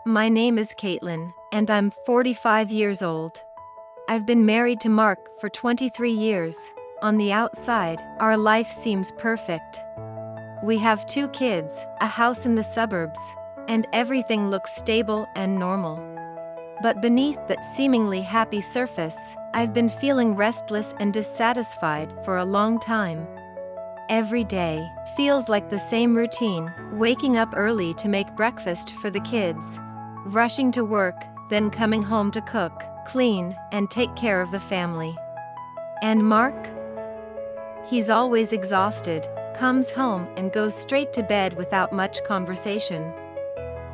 My name is Caitlyn, and I'm 45 years old. I've been married to Mark for 23 years. On the outside, our life seems perfect. We have 2 kids, a house in the suburbs, and everything looks stable and normal. But beneath that seemingly happy surface, I've been feeling restless and dissatisfied for a long time. Every day feels like the same routine: waking up early to make breakfast for the kids, rushing to work, then coming home to cook, clean, and take care of the family. And Mark? He's always exhausted, comes home and goes straight to bed without much conversation.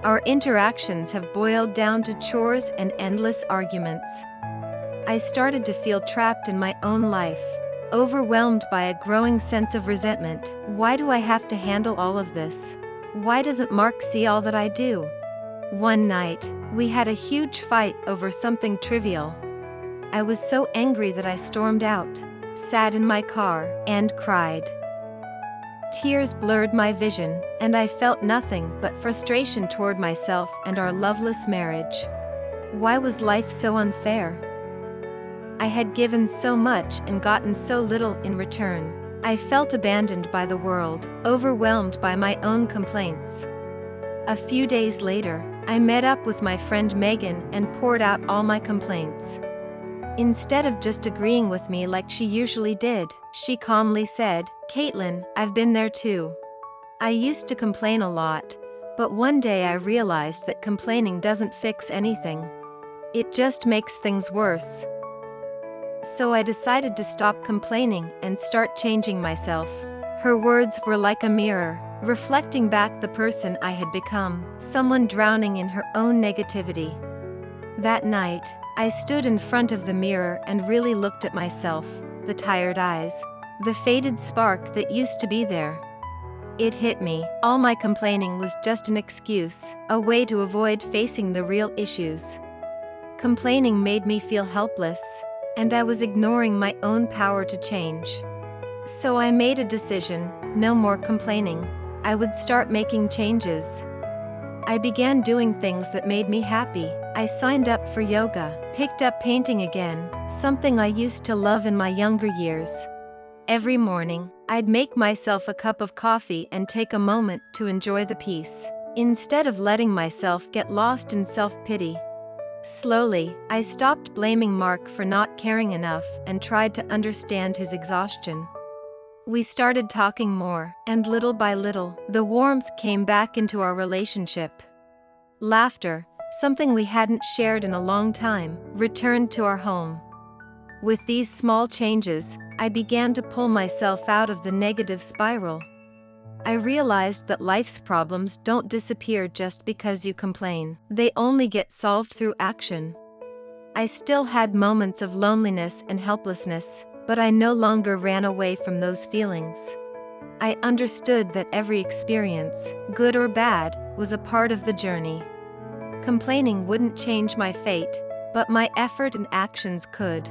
Our interactions have boiled down to chores and endless arguments. I started to feel trapped in my own life, overwhelmed by a growing sense of resentment. Why do I have to handle all of this? Why doesn't Mark see all that I do? One night, we had a huge fight over something trivial. I was so angry that I stormed out, sat in my car, and cried. Tears blurred my vision, and I felt nothing but frustration toward myself and our loveless marriage. Why was life so unfair? I had given so much and gotten so little in return. I felt abandoned by the world, overwhelmed by my own complaints. A few days later, I met up with my friend Megan and poured out all my complaints. Instead of just agreeing with me like she usually did, she calmly said, "Caitlyn, I've been there too. I used to complain a lot, but one day I realized that complaining doesn't fix anything. It just makes things worse. So I decided to stop complaining and start changing myself." Her words were like a mirror, reflecting back the person I had become, someone drowning in her own negativity. That night, I stood in front of the mirror and really looked at myself, the tired eyes, the faded spark that used to be there. It hit me, all my complaining was just an excuse, a way to avoid facing the real issues. Complaining made me feel helpless, and I was ignoring my own power to change. So I made a decision: no more complaining. I would start making changes. I began doing things that made me happy. I signed up for yoga, picked up painting again, something I used to love in my younger years. Every morning, I'd make myself a cup of coffee and take a moment to enjoy the peace, instead of letting myself get lost in self-pity. Slowly, I stopped blaming Mark for not caring enough and tried to understand his exhaustion. We started talking more, and little by little, the warmth came back into our relationship. Laughter, something we hadn't shared in a long time, returned to our home. With these small changes, I began to pull myself out of the negative spiral. I realized that life's problems don't disappear just because you complain. They only get solved through action. I still had moments of loneliness and helplessness, but I no longer ran away from those feelings. I understood that every experience, good or bad, was a part of the journey. Complaining wouldn't change my fate, but my effort and actions could.